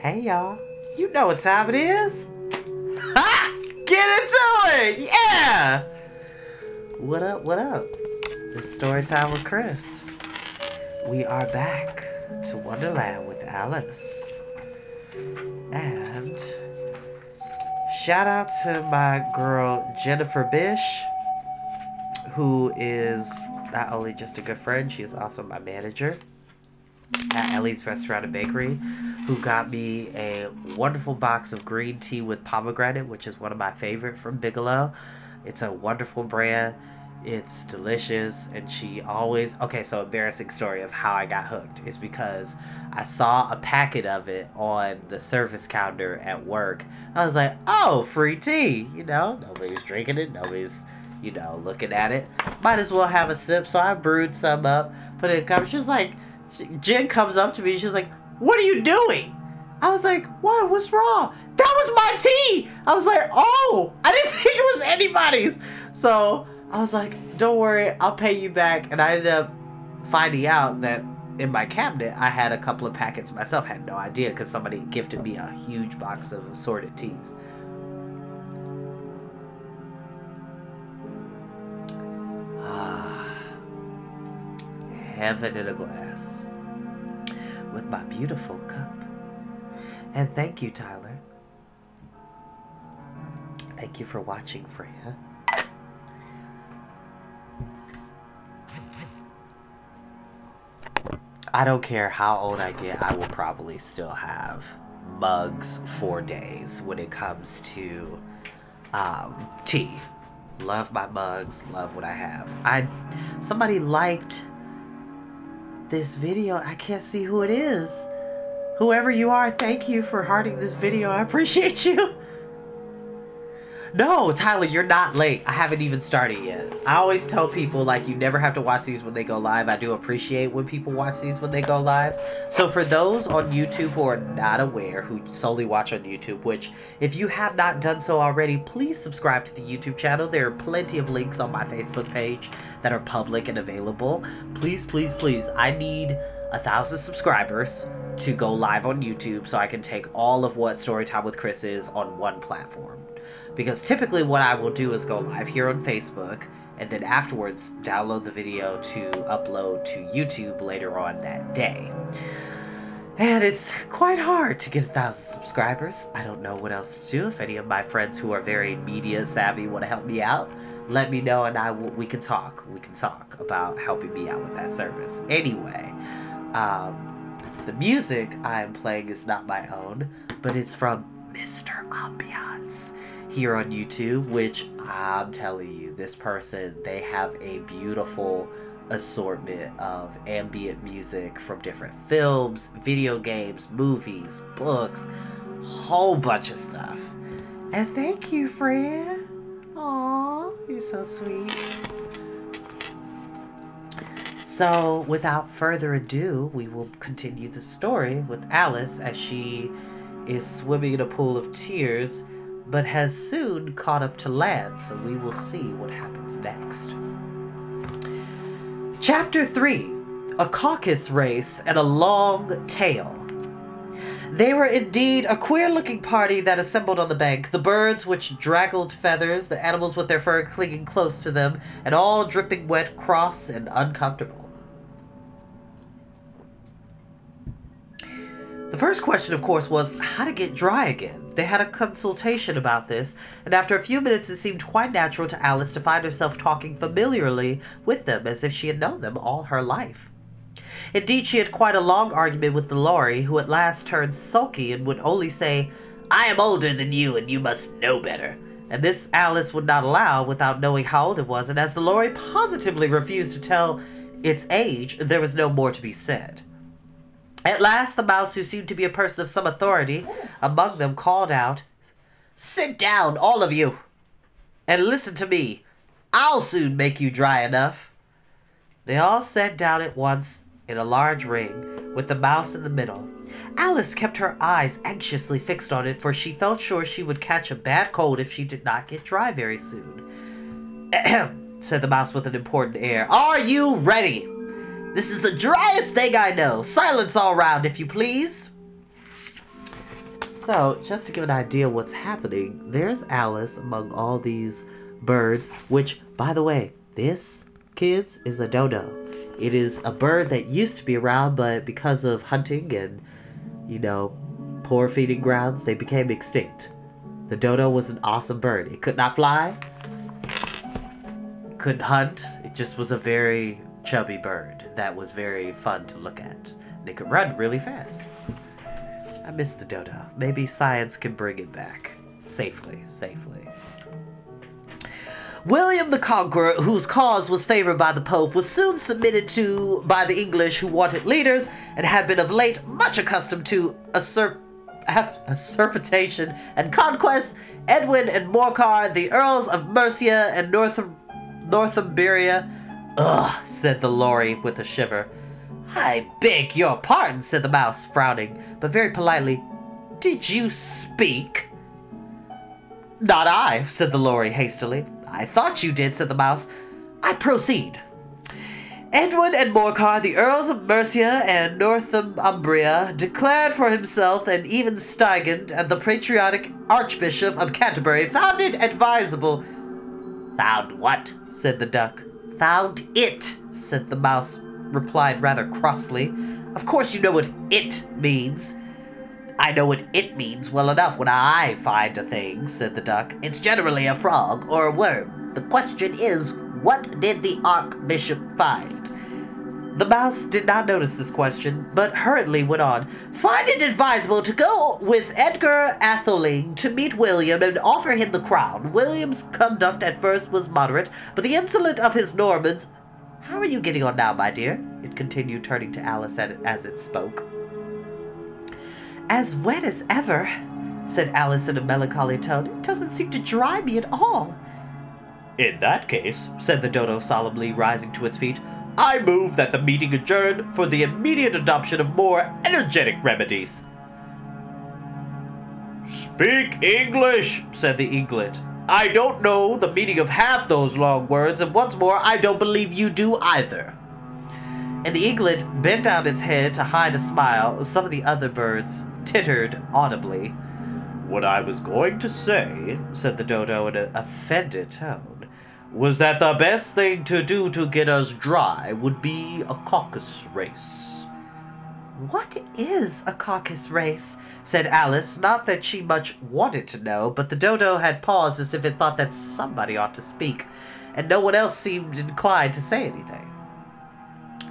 Hey y'all, you know what time it is. Ha! Get into it! Yeah! What up, what up? It's story time with Chris. We are back to Wonderland with Alice. And shout out to my girl Jennifer Bish, who is not only just a good friend, she is also my manager at Ellie's Restaurant and Bakery, who got me a wonderful box of green tea with pomegranate, which is one of my favorite from Bigelow. It's a wonderful brand. It's delicious, and she always... Okay, so embarrassing story of how I got hooked is because I saw a packet of it on the service counter at work. I was like, oh, free tea. You know, nobody's drinking it. Nobody's, looking at it. Might as well have a sip. So I brewed some up, put it in a cup. She's like... Jen comes up to me and she's like, what are you doing? I was like, what? What's wrong? That was my tea. I was like, oh, I didn't think it was anybody's. So I was like, don't worry, I'll pay you back. And I ended up finding out that in my cabinet, I had a couple of packets myself. I had no idea because somebody gifted me a huge box of assorted teas. Heaven in a glass. With my beautiful cup. And thank you, Tyler. Thank you for watching, Freya. I don't care how old I get, I will probably still have mugs for days when it comes to tea. Love my mugs, love what I have. Somebody liked this video. I can't see who it is. Whoever you are, thank you for hearting this video. I appreciate you. No, Tyler, you're not late. I haven't even started yet. I always tell people, like, you never have to watch these when they go live. I do appreciate when people watch these when they go live. So for those on YouTube who are not aware, who solely watch on YouTube, which if you have not done so already, please subscribe to the YouTube channel. There are plenty of links on my Facebook page that are public and available. Please, please, please. I need 1,000 subscribers to go live on YouTube so I can take all of what Storytime with Chris is on one platform. Because typically what I will do is go live here on Facebook and then afterwards download the video to upload to YouTube later on that day. And it's quite hard to get 1,000 subscribers. I don't know what else to do. If any of my friends who are very media savvy want to help me out, let me know and we can talk. We can talk about helping me out with that service. Anyway, the music I am playing is not my own, but it's from Mr. Ambiance here on YouTube, which I'm telling you, this person, they have a beautiful assortment of ambient music from different films, video games, movies, books, whole bunch of stuff. And thank you, Fred. Aw, you're so sweet. So, without further ado, we will continue the story with Alice as she is swimming in a pool of tears, but has soon caught up to land, so we will see what happens next. Chapter 3. A caucus race and a long tail. They were indeed a queer-looking party that assembled on the bank, the birds which draggled feathers, the animals with their fur clinging close to them, and all dripping wet, cross, and uncomfortable. The first question, of course, was how to get dry again. They had a consultation about this, and after a few minutes it seemed quite natural to Alice to find herself talking familiarly with them as if she had known them all her life. Indeed, she had quite a long argument with the Lorry, who at last turned sulky and would only say, I am older than you, and you must know better. And this Alice would not allow without knowing how old it was, and as the Lorry positively refused to tell its age, there was no more to be said. At last the mouse, who seemed to be a person of some authority among them, called out, Sit down, all of you, and listen to me. I'll soon make you dry enough. They all sat down at once in a large ring, with the mouse in the middle. Alice kept her eyes anxiously fixed on it, for she felt sure she would catch a bad cold if she did not get dry very soon. Ahem, said the mouse with an important air. Are you ready? This is the driest thing I know. Silence all round, if you please. So, just to give an idea of what's happening, there's Alice among all these birds, which, by the way, this, kids, is a dodo. It is a bird that used to be around, but because of hunting and, poor feeding grounds, they became extinct. The dodo was an awesome bird. It could not fly, couldn't hunt. It just was a very chubby bird that was very fun to look at. And it could run really fast. I miss the dodo. Maybe science can bring it back. Safely. William the Conqueror, whose cause was favored by the Pope, was soon submitted to by the English, who wanted leaders and had been of late much accustomed to usurpation and conquest. Edwin and Morcar, the Earls of Mercia and Northumbria. Ugh, said the Lory with a shiver. I beg your pardon, said the Mouse, frowning, but very politely. Did you speak? Not I, said the Lory hastily. I thought you did, said the Mouse. I proceed. Edwin and Morcar, the Earls of Mercia and Northumbria, declared for himself, and even Stigand and the patriotic Archbishop of Canterbury found it advisable. Found what? Said the Duck. Found it, said the Mouse, replied rather crossly. Of course you know what it means. I know what it means well enough when I find a thing, said the Duck. It's generally a frog or a worm. The question is, what did the Archbishop find? The Mouse did not notice this question, but hurriedly went on. Find it advisable to go with Edgar Atheling to meet William and offer him the crown. William's conduct at first was moderate, but the insolence of his Normans... How are you getting on now, my dear? It continued, turning to Alice as it spoke. As wet as ever, said Alice in a melancholy tone. It doesn't seem to dry me at all. In that case, said the dodo solemnly, rising to its feet, I move that the meeting adjourn for the immediate adoption of more energetic remedies. Speak English, said the eaglet. I don't know the meaning of half those long words, and once more, I don't believe you do either. And the eaglet bent down its head to hide a smile. Some of the other birds tittered audibly. What I was going to say, said the dodo in an offended tone, was that the best thing to do to get us dry would be a caucus race. What is a caucus race? Said Alice, not that she much wanted to know, but the dodo had paused as if it thought that somebody ought to speak, and no one else seemed inclined to say anything.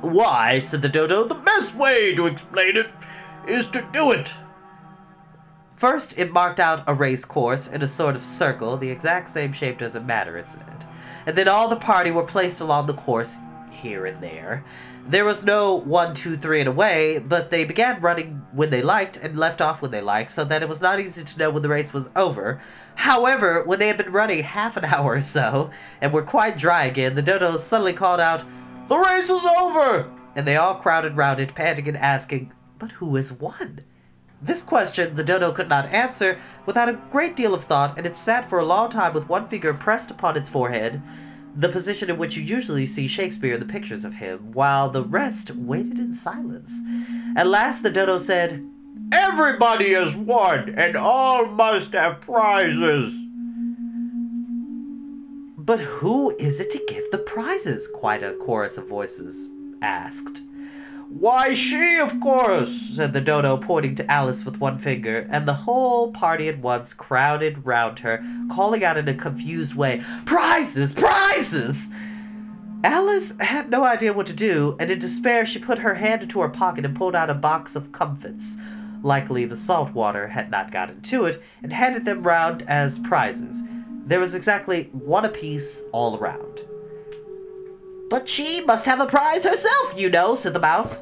Why, said the dodo, the best way to explain it is to do it. First, it marked out a race course in a sort of circle, the exact same shape doesn't matter, it said. And then all the party were placed along the course, here and there. There was no 1, 2, 3 and away, but they began running when they liked and left off when they liked, so that it was not easy to know when the race was over. However, when they had been running half an hour or so, and were quite dry again, the dodos suddenly called out, The race is over! And they all crowded round it, panting and asking, But who has won? This question the dodo could not answer without a great deal of thought, and it sat for a long time with one finger pressed upon its forehead, the position in which you usually see Shakespeare in the pictures of him, while the rest waited in silence. At last the dodo said, Everybody has won, and all must have prizes. But who is it to give the prizes? Quite a chorus of voices asked. Why, she, of course, said the dodo, pointing to Alice with one finger, and the whole party at once crowded round her, calling out in a confused way, Prizes! Prizes! Alice had no idea what to do, and in despair she put her hand into her pocket and pulled out a box of comfits. Likely the salt water had not got into it, and handed them round as prizes. There was exactly one apiece all around. But she must have a prize herself, you know, said the Mouse.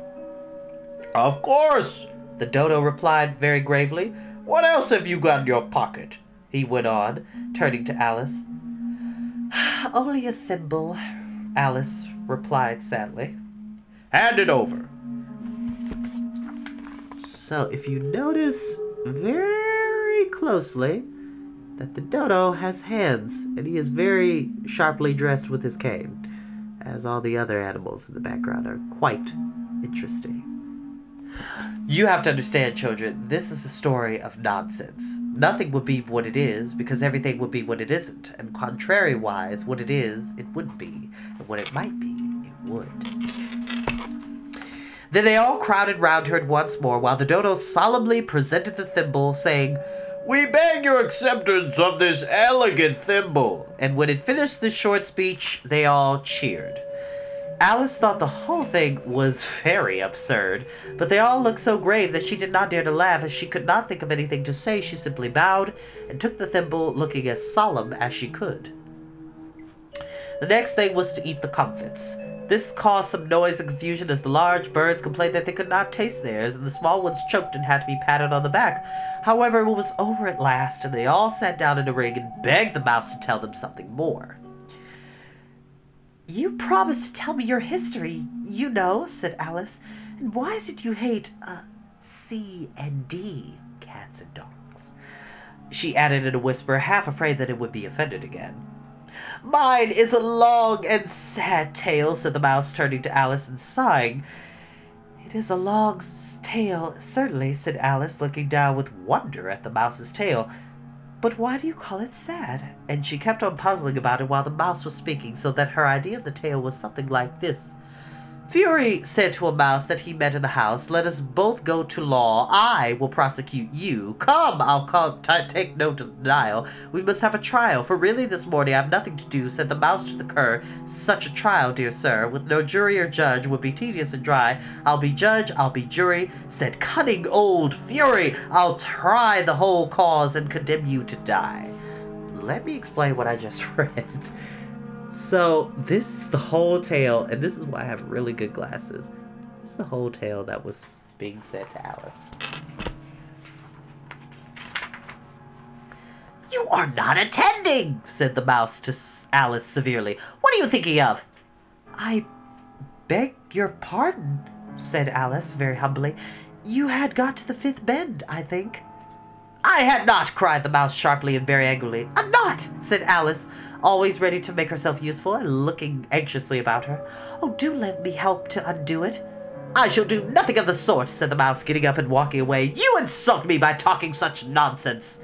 Of course, the dodo replied very gravely. What else have you got in your pocket? He went on, turning to Alice. Only a thimble, Alice replied sadly. Hand it over. So if you notice very closely that the dodo has hands, and he is very sharply dressed with his cane, as all the other animals in the background are quite interesting. You have to understand, children, this is a story of nonsense. Nothing would be what it is because everything would be what it isn't. And contrary-wise, what it is, it wouldn't be. And what it might be, it would. Then they all crowded round her once more while the dodo solemnly presented the thimble, saying, "We beg your acceptance of this elegant thimble." And when it finished this short speech, they all cheered. Alice thought the whole thing was very absurd, but they all looked so grave that she did not dare to laugh. As she could not think of anything to say, she simply bowed and took the thimble, looking as solemn as she could. The next thing was to eat the comfits. This caused some noise and confusion as the large birds complained that they could not taste theirs, and the small ones choked and had to be patted on the back. However, it was over at last, and they all sat down in a ring and begged the mouse to tell them something more. "You promised to tell me your history, you know," said Alice. "And why is it you hate, C and D, cats and dogs?" She added in a whisper, half afraid that it would be offended again. "Mine is a long and sad tale," said the mouse, turning to Alice and sighing. "It is a long tale, certainly," said Alice, looking down with wonder at the mouse's tail. "But why do you call it sad?" And she kept on puzzling about it while the mouse was speaking, so that her idea of the tale was something like this. "Fury said to a mouse that he met in the house, 'Let us both go to law. I will prosecute you. Come, take no denial. We must have a trial, for really this morning I have nothing to do,' said the mouse to the cur. 'Such a trial, dear sir, with no jury or judge, would be tedious and dry. I'll be judge, I'll be jury,' said cunning old Fury. 'I'll try the whole cause and condemn you to die.'" Let me explain what I just read. So, this is the whole tale, and this is why I have really good glasses. This is the whole tale that was being said to Alice. "You are not attending," said the mouse to Alice severely. "What are you thinking of?" "I beg your pardon," said Alice very humbly. "You had got to the fifth bend, I think." "I had not," cried the mouse sharply and very angrily. "I'm not," said Alice, always ready to make herself useful and looking anxiously about her. "Oh, do let me help to undo it." "I shall do nothing of the sort," said the mouse, getting up and walking away. "You insult me by talking such nonsense."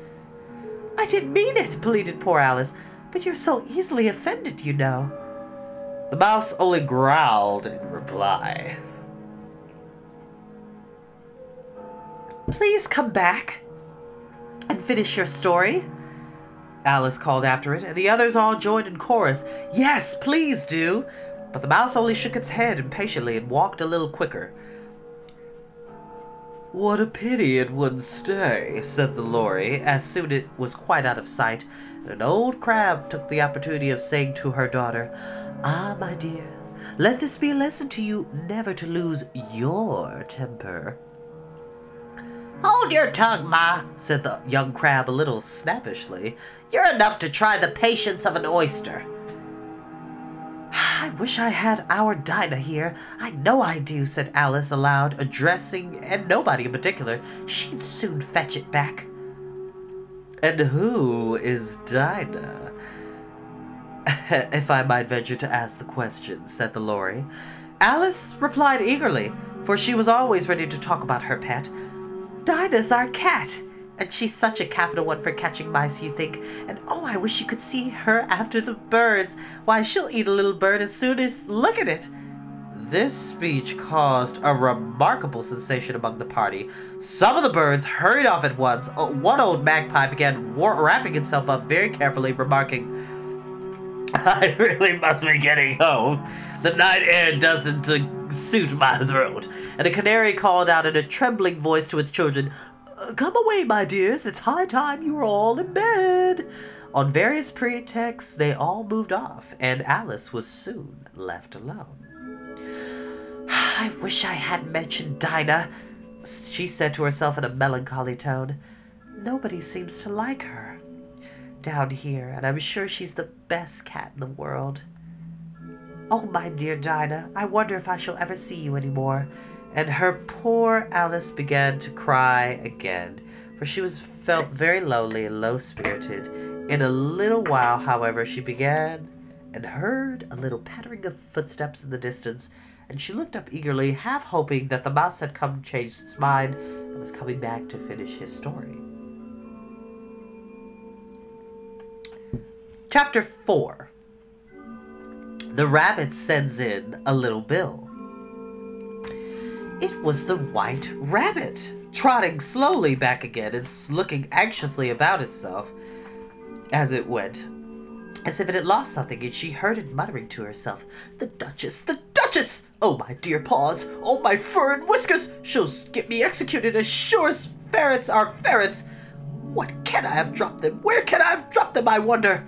"I didn't mean it," pleaded poor Alice. "But you're so easily offended, you know." The mouse only growled in reply. "Please come back and finish your story," Alice called after it, and the others all joined in chorus. "Yes, please do." But the mouse only shook its head impatiently and walked a little quicker. "What a pity it wouldn't stay," said the lory, as soon as it was quite out of sight, and an old crab took the opportunity of saying to her daughter, "Ah, my dear, let this be a lesson to you never to lose your temper." "Hold your tongue, Ma," said the young crab a little snappishly. "You're enough to try the patience of an oyster." "I wish I had our Dinah here. I know I do," said Alice aloud, addressing and nobody in particular. "She'd soon fetch it back." "And who is Dinah, if I might venture to ask the question?" said the lory. Alice replied eagerly, for she was always ready to talk about her pet. "Dinah's our cat, and she's such a capital one for catching mice, you think. And oh, I wish you could see her after the birds. Why, she'll eat a little bird as soon as look at it." This speech caused a remarkable sensation among the party. Some of the birds hurried off at once. One old magpie began wrapping itself up very carefully, remarking, "I really must be getting home. The night air doesn't suit my throat." And a canary called out in a trembling voice to its children, "Come away, my dears. It's high time you were all in bed." On various pretexts, they all moved off, and Alice was soon left alone. "I wish I hadn't mentioned Dinah," she said to herself in a melancholy tone. "Nobody seems to like her down here, and I'm sure she's the best cat in the world. Oh, my dear Dinah, I wonder if I shall ever see you any more." And her poor Alice began to cry again, for she felt very lonely and low-spirited. In a little while, however, she began and heard a little pattering of footsteps in the distance, and she looked up eagerly, half hoping that the mouse had come to change its mind and was coming back to finish his story. Chapter 4. The Rabbit Sends in a Little Bill. It was the White Rabbit, trotting slowly back again and looking anxiously about itself as it went, as if it had lost something, and she heard it muttering to herself, "The Duchess! The Duchess! Oh, my dear paws! Oh, my fur and whiskers! She'll get me executed as sure as ferrets are ferrets! What can I have dropped them? Where can I have dropped them, I wonder?"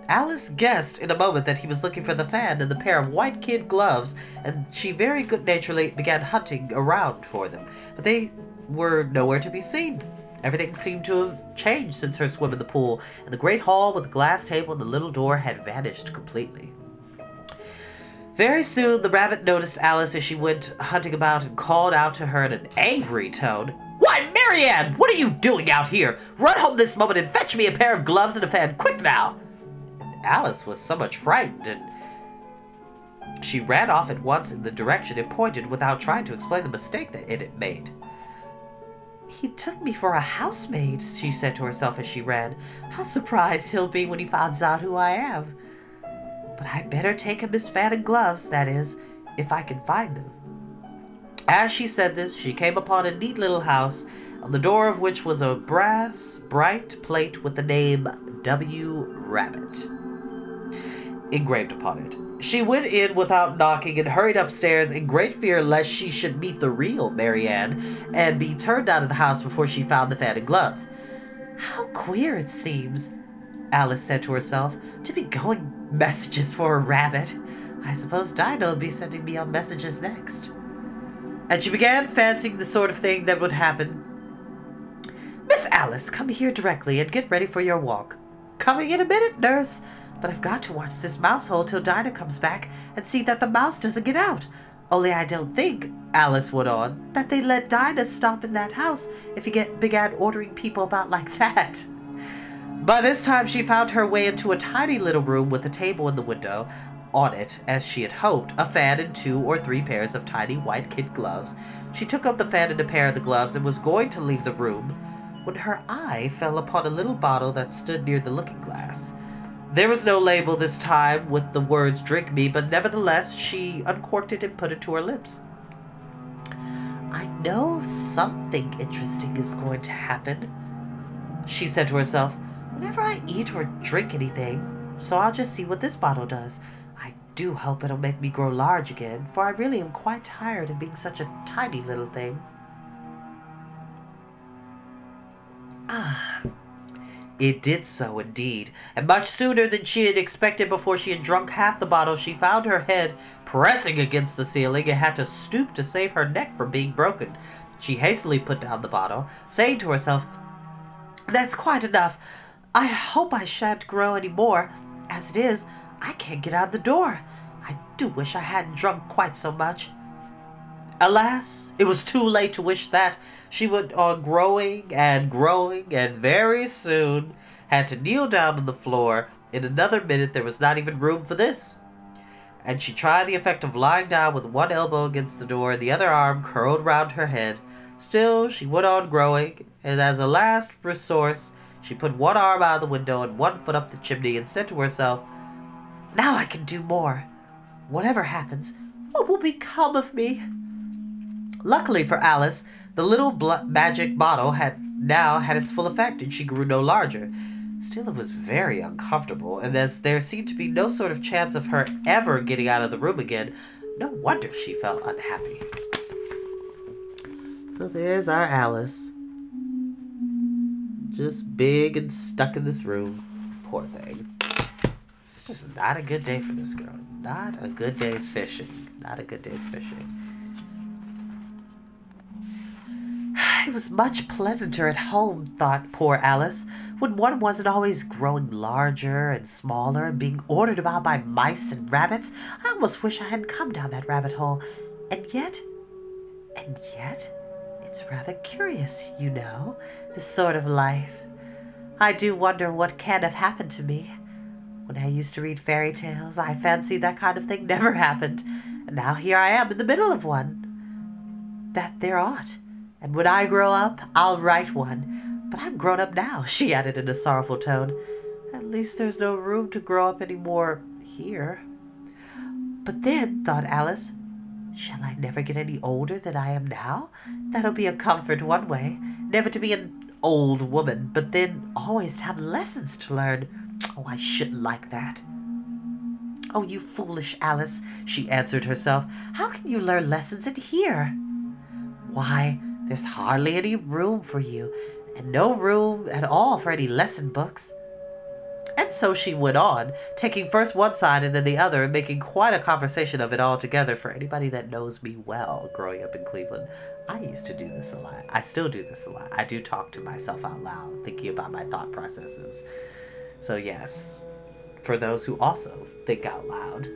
Alice guessed in a moment that he was looking for the fan and the pair of white kid gloves, and she very good-naturedly began hunting around for them, but they were nowhere to be seen. Everything seemed to have changed since her swim in the pool, and the great hall with the glass table and the little door had vanished completely. Very soon the rabbit noticed Alice as she went hunting about and called out to her in an angry tone, "Why, Marianne, what are you doing out here? Run home this moment and fetch me a pair of gloves and a fan, quick now!" Alice was so much frightened, and she ran off at once in the direction it pointed without trying to explain the mistake that it had made. "He took me for a housemaid," she said to herself as she ran. "How surprised he'll be when he finds out who I am. But I'd better take him his fan and gloves, that is, if I can find them." As she said this, she came upon a neat little house, on the door of which was a brass bright plate with the name W. Rabbit engraved upon it. She went in without knocking and hurried upstairs in great fear lest she should meet the real Marianne and be turned out of the house before she found the fan and gloves. "How queer it seems," Alice said to herself, "to be going messages for a rabbit. I suppose Dinah will be sending me on messages next." And she began fancying the sort of thing that would happen. "Miss Alice, come here directly and get ready for your walk." "Coming in a minute, nurse. But I've got to watch this mouse hole till Dinah comes back and see that the mouse doesn't get out. Only I don't think," Alice went on, "that they'd let Dinah stop in that house if he began ordering people about like that." By this time she found her way into a tiny little room with a table in the window. On it, as she had hoped, a fan and 2 or 3 pairs of tiny white kid gloves. She took up the fan and a pair of the gloves and was going to leave the room when her eye fell upon a little bottle that stood near the looking-glass. There was no label this time with the words "Drink me," but nevertheless she uncorked it and put it to her lips. "I know something interesting is going to happen," she said to herself, "whenever I eat or drink anything, so I'll just see what this bottle does. I do hope it'll make me grow large again, for I really am quite tired of being such a tiny little thing." It did so indeed, and much sooner than she had expected. Before she had drunk half the bottle, she found her head pressing against the ceiling and had to stoop to save her neck from being broken. She hastily put down the bottle, saying to herself, "That's quite enough. I hope I shan't grow any more. As it is, I can't get out of the door. I do wish I hadn't drunk quite so much." Alas, it was too late to wish that. She went on growing and very soon had to kneel down on the floor. In another minute there was not even room for this. And she tried the effect of lying down with one elbow against the door and the other arm curled round her head. Still she went on growing, and as a last resource she put one arm out of the window and one foot up the chimney and said to herself, "Now I can do more. Whatever happens, what will become of me?" Luckily for Alice, the little magic bottle had now had its full effect, and she grew no larger. Still, it was very uncomfortable, and as there seemed to be no sort of chance of her ever getting out of the room again, no wonder she felt unhappy. So there's our Alice, just big and stuck in this room. Poor thing. It's just not a good day for this girl. Not a good day's fishing. Not a good day's fishing. It was much pleasanter at home, thought poor Alice, when one wasn't always growing larger and smaller and being ordered about by mice and rabbits. I almost wish I hadn't come down that rabbit hole. And yet, it's rather curious, you know, this sort of life. I do wonder what can have happened to me. When I used to read fairy tales, I fancied that kind of thing never happened, And now here I am in the middle of one. That there ought. And when I grow up, I'll write one. But I'm grown up now, she added in a sorrowful tone. At least there's no room to grow up any more here. But then, thought Alice, shall I never get any older than I am now? That'll be a comfort one way. Never to be an old woman, but then always to have lessons to learn. Oh, I shouldn't like that. Oh, you foolish Alice, she answered herself. How can you learn lessons in here? Why, there's hardly any room for you, and no room at all for any lesson books. And so she went on, taking first one side and then the other, and making quite a conversation of it all together. For anybody that knows me well growing up in Cleveland, I used to do this a lot. I still do this a lot. I do talk to myself out loud, thinking about my thought processes. So yes, for those who also think out loud,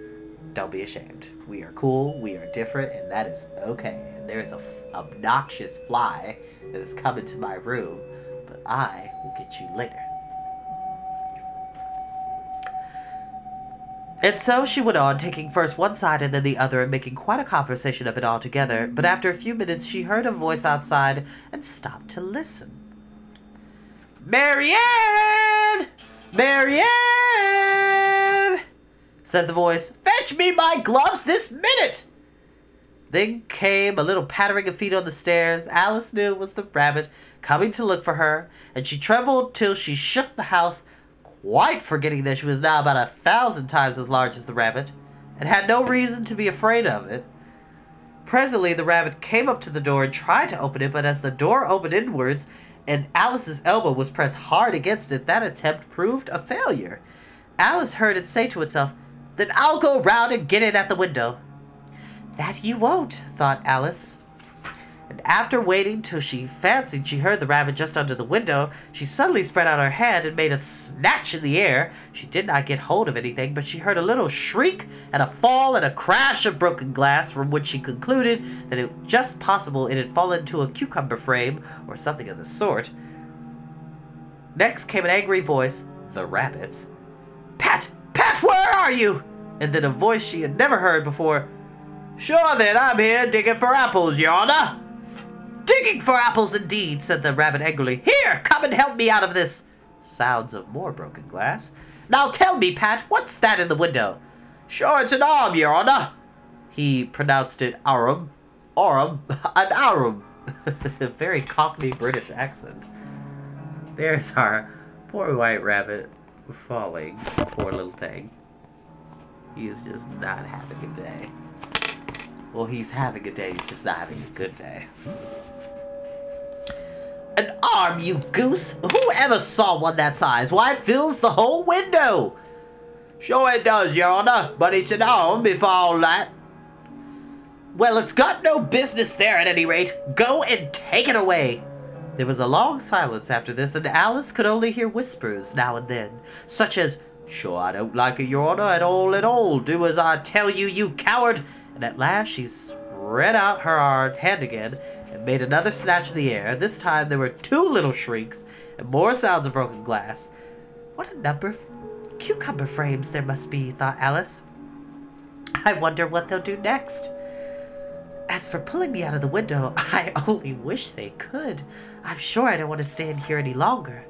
don't be ashamed. We are cool, we are different, and that is okay. And there's a obnoxious fly that has come into my room, but I will get you later. And so she went on, taking first one side and then the other, and making quite a conversation of it all together. But after a few minutes she heard a voice outside and stopped to listen. "Marianne! Marianne!" said the voice. "Fetch me my gloves this minute!" Then came a little pattering of feet on the stairs. Alice knew it was the rabbit coming to look for her, and she trembled till she shook the house, quite forgetting that she was now about 1,000 times as large as the rabbit, and had no reason to be afraid of it. Presently the rabbit came up to the door and tried to open it, but as the door opened inwards, and Alice's elbow was pressed hard against it, that attempt proved a failure. Alice heard it say to itself, "Then I'll go round and get it at the window." "That you won't," thought Alice. And after waiting till she fancied she heard the rabbit just under the window, she suddenly spread out her hand and made a snatch in the air. She did not get hold of anything, but she heard a little shriek and a fall and a crash of broken glass, from which she concluded that it was just possible it had fallen into a cucumber frame or something of the sort. Next came an angry voice, the rabbit's. "Pat! Pat, where are you?" And then a voice she had never heard before. "Sure then, I'm here digging for apples, your honor." "Digging for apples indeed," said the rabbit angrily. "Here, come and help me out of this." Sounds of more broken glass. "Now tell me, Pat, what's that in the window?" "Sure, it's an arm, your honor." He pronounced it arum. Arum. An arum. Very Cockney British accent. There's our poor white rabbit falling. Poor little thing. He is just not having a day. Well, he's having a day, he's just not having a good day. "An arm, you goose! Who ever saw one that size? Why, it fills the whole window." "Sure it does, your honor, but it's an arm before all that." "Well, it's got no business there at any rate. Go and take it away." There was a long silence after this, and Alice could only hear whispers now and then, such as, "Sure I don't like it, your honor, at all. Do as I tell you, you coward." And at last she spread out her hand again and made another snatch in the air. This time there were 2 little shrieks and more sounds of broken glass. "What a number of cucumber frames there must be," thought Alice. "I wonder what they'll do next. As for pulling me out of the window, I only wish they could. I'm sure I don't want to stay in here any longer."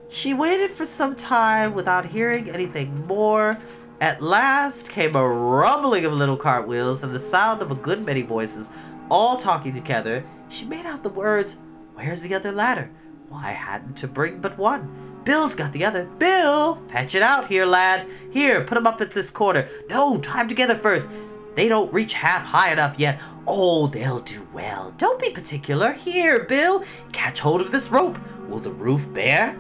She waited for some time without hearing anything more. At last came a rumbling of little cartwheels and the sound of a good many voices, all talking together. She made out the words, "Where's the other ladder? Why, I hadn't to bring but one. Bill's got the other. Bill, fetch it out here, lad. Here, put 'em up at this corner. No, tie 'em together first. They don't reach half high enough yet. Oh, they'll do well. Don't be particular. Here, Bill, catch hold of this rope. Will the roof bear?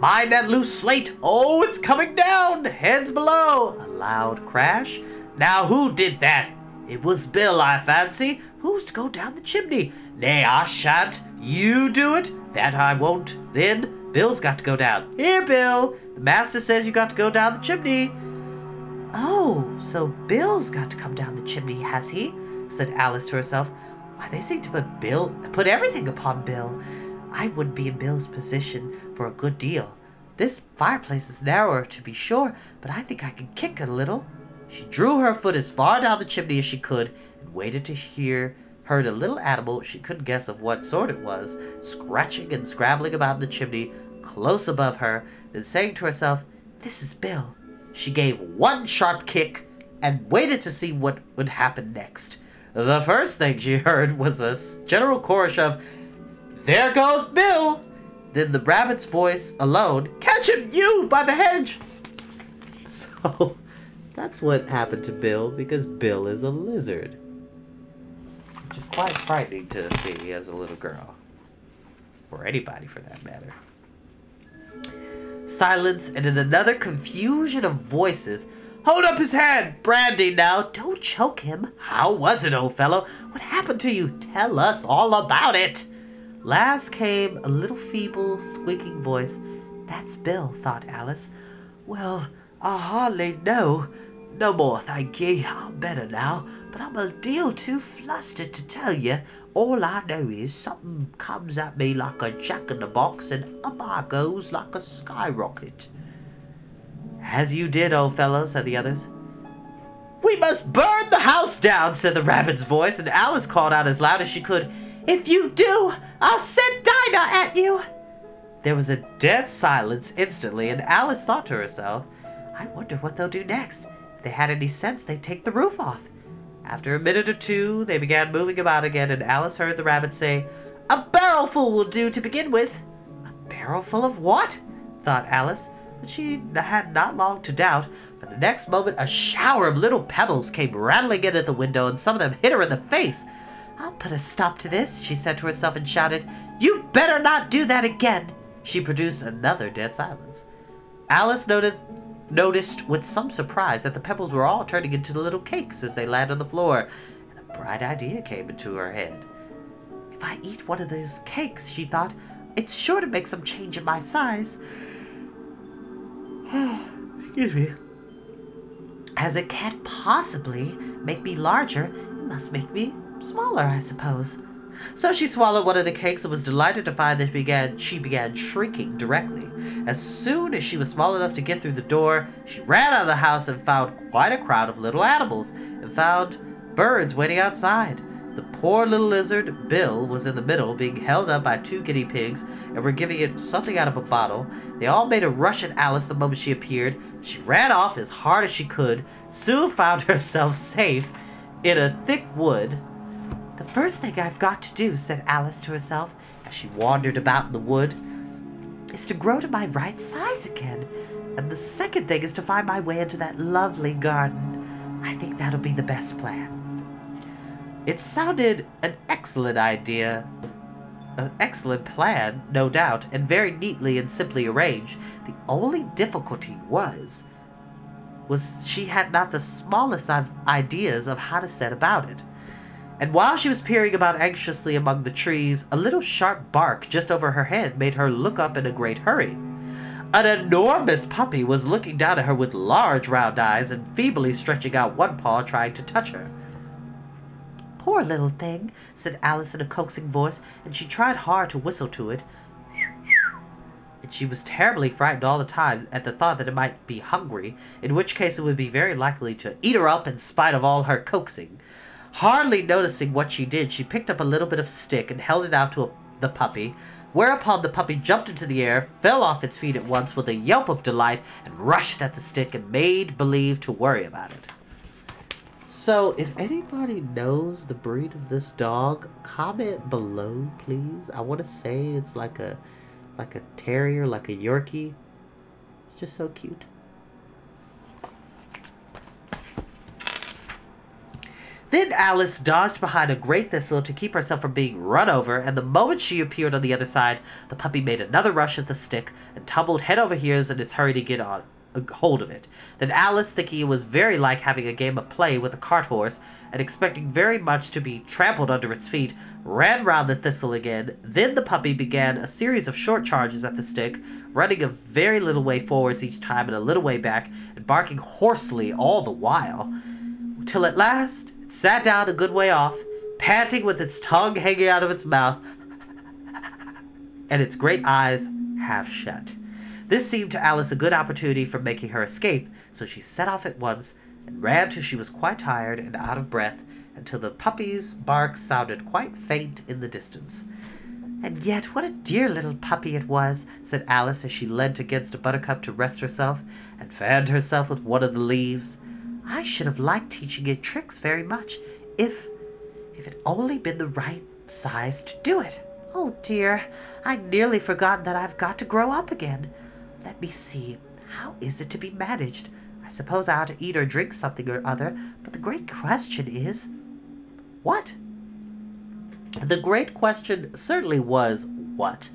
Mind that loose slate. Oh, it's coming down. Heads below." A loud crash. "Now, who did that?" "It was Bill, I fancy." "Who's to go down the chimney?" "Nay, I shan't." "You do it?" "That I won't." "Then Bill's got to go down." "Here, Bill, the master says you got to go down the chimney." "Oh, so Bill's got to come down the chimney, has he?" said Alice to herself. "Why, they seem to put everything upon Bill. I wouldn't be in Bill's position for a good deal. This fireplace is narrower, to be sure, but I think I can kick it a little." She drew her foot as far down the chimney as she could and waited to heard a little animal she couldn't guess of what sort it was, scratching and scrabbling about in the chimney close above her, then saying to herself, "This is Bill." She gave one sharp kick and waited to see what would happen next. The first thing she heard was a general chorus of, "There goes Bill!" Then the rabbit's voice alone, "Catch him, you, by the hedge!" So that's what happened to Bill, because Bill is a lizard. Which is quite frightening to see as a little girl. Or anybody for that matter. Silence, and in another confusion of voices, "Hold up his hand! Brandy, now! Don't choke him! How was it, old fellow? What happened to you? Tell us all about it!" Last came a little feeble, squeaking voice. "That's Bill," thought Alice. "Well, I hardly know. No more, thank ye. I'm better now, but I'm a deal too flustered to tell you. All I know is something comes at me like a jack-in-the-box, and up I goes like a skyrocket." "As you did, old fellow," said the others. "We must burn the house down," said the rabbit's voice, and Alice called out as loud as she could, "If you do, I'll send Dinah at you." There was a dead silence instantly, and Alice thought to herself, "I wonder what they'll do next. If they had any sense, they'd take the roof off." After a minute or two, they began moving about again, and Alice heard the rabbit say, "A barrelful will do to begin with." "A barrelful of what?" thought Alice, but she had not long to doubt, for the next moment a shower of little pebbles came rattling in at the window, and some of them hit her in the face. "I'll put a stop to this," she said to herself, and shouted, "You better not do that again." She produced another dead silence. Alice noticed with some surprise that the pebbles were all turning into little cakes as they landed on the floor, and a bright idea came into her head. "If I eat one of those cakes," she thought, "it's sure to make some change in my size. Excuse me. As it can't possibly make me larger, it must make me smaller, I suppose." So she swallowed one of the cakes and was delighted to find that she began shrinking directly. As soon as she was small enough to get through the door, she ran out of the house and found quite a crowd of little animals, and found birds waiting outside. The poor little lizard, Bill, was in the middle, being held up by 2 guinea pigs, and were giving it something out of a bottle. They all made a rush at Alice the moment she appeared. She ran off as hard as she could, soon found herself safe in a thick wood. "The first thing I've got to do," said Alice to herself, as she wandered about in the wood, "is to grow to my right size again. And the second thing is to find my way into that lovely garden. I think that'll be the best plan." It sounded an excellent idea, an excellent plan, no doubt, and very neatly and simply arranged. The only difficulty was she had not the smallest of ideas of how to set about it. And while she was peering about anxiously among the trees, a little sharp bark just over her head made her look up in a great hurry. An enormous puppy was looking down at her with large round eyes and feebly stretching out one paw trying to touch her. "Poor little thing," said Alice in a coaxing voice, and she tried hard to whistle to it. And she was terribly frightened all the time at the thought that it might be hungry, in which case it would be very likely to eat her up in spite of all her coaxing. Hardly noticing what she did, she picked up a little bit of stick and held it out to the puppy, whereupon the puppy jumped into the air, fell off its feet at once with a yelp of delight, and rushed at the stick and made believe to worry about it. So, if anybody knows the breed of this dog, comment below, please. I want to say it's like a terrier, like a Yorkie. It's just so cute. Then Alice dodged behind a great thistle to keep herself from being run over, and the moment she appeared on the other side, the puppy made another rush at the stick and tumbled head over heels in its hurry to get on a hold of it. Then Alice, thinking it was very like having a game of play with a cart horse, and expecting very much to be trampled under its feet, ran round the thistle again. Then the puppy began a series of short charges at the stick, running a very little way forwards each time and a little way back, and barking hoarsely all the while, till at last it sat down a good way off, panting with its tongue hanging out of its mouth, and its great eyes half shut. This seemed to Alice a good opportunity for making her escape, so she set off at once, and ran till she was quite tired and out of breath, until the puppy's bark sounded quite faint in the distance. "And yet what a dear little puppy it was," said Alice, as she leant against a buttercup to rest herself, and fanned herself with one of the leaves. "I should have liked teaching it tricks very much, if it only been the right size to do it. Oh dear, I'd nearly forgotten that I've got to grow up again. Let me see, how is it to be managed? I suppose I ought to eat or drink something or other, but the great question is, what?" The great question certainly was what.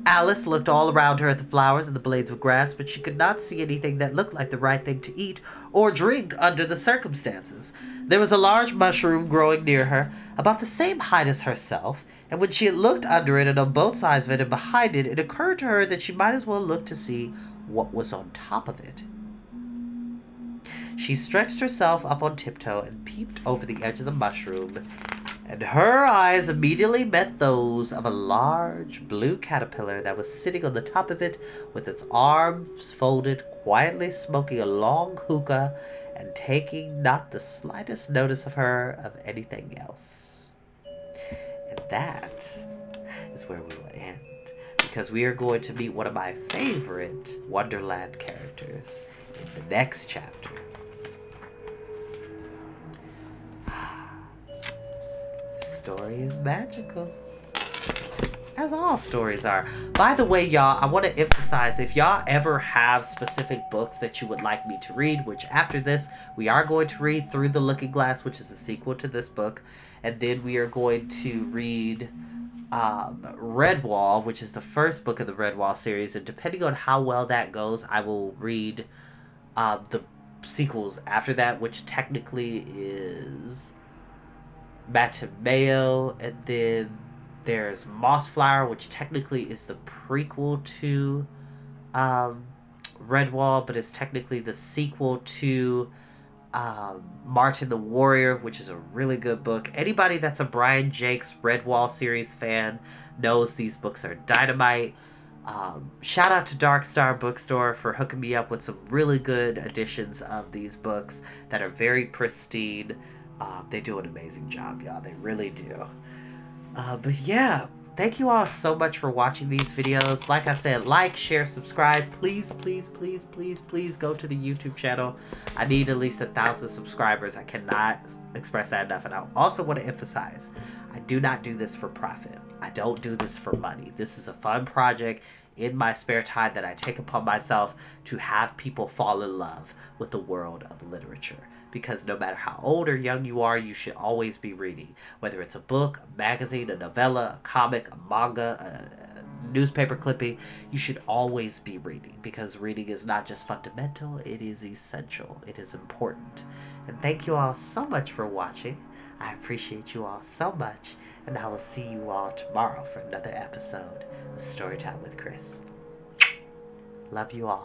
Alice looked all around her at the flowers and the blades of grass, but she could not see anything that looked like the right thing to eat or drink under the circumstances. There was a large mushroom growing near her, about the same height as herself, and when she had looked under it and on both sides of it and behind it, it occurred to her that she might as well look to see what was on top of it. She stretched herself up on tiptoe and peeped over the edge of the mushroom, and her eyes immediately met those of a large blue caterpillar that was sitting on the top of it with its arms folded, quietly smoking a long hookah and taking not the slightest notice of her of anything else. And that is where we will end, because we are going to meet one of my favorite Wonderland characters in the next chapter. Story is magical, as all stories are. By the way, y'all, I want to emphasize, if y'all ever have specific books that you would like me to read, which after this we are going to read Through the Looking Glass, which is a sequel to this book, and then we are going to read Redwall, which is the first book of the Redwall series, and depending on how well that goes, I will read the sequels after that, which technically is Matameo, and then there's Mossflower, which technically is the prequel to Redwall, but is technically the sequel to Martin the Warrior, which is a really good book. Anybody that's a Brian Jakes Redwall series fan knows these books are dynamite. Shout out to Dark Star Bookstore for hooking me up with some really good editions of these books that are very pristine. They do an amazing job, y'all. They really do. But yeah, thank you all so much for watching these videos. Like I said, like, share, subscribe. Please, please, please, please, please go to the YouTube channel. I need at least 1,000 subscribers. I cannot express that enough. And I also want to emphasize, I do not do this for profit. I don't do this for money. This is a fun project in my spare time that I take upon myself to have people fall in love with the world of literature. Because no matter how old or young you are, you should always be reading. Whether it's a book, a magazine, a novella, a comic, a manga, a newspaper clipping, you should always be reading. Because reading is not just fundamental, it is essential. It is important. And thank you all so much for watching. I appreciate you all so much. And I will see you all tomorrow for another episode of Storytime with Chris. Love you all.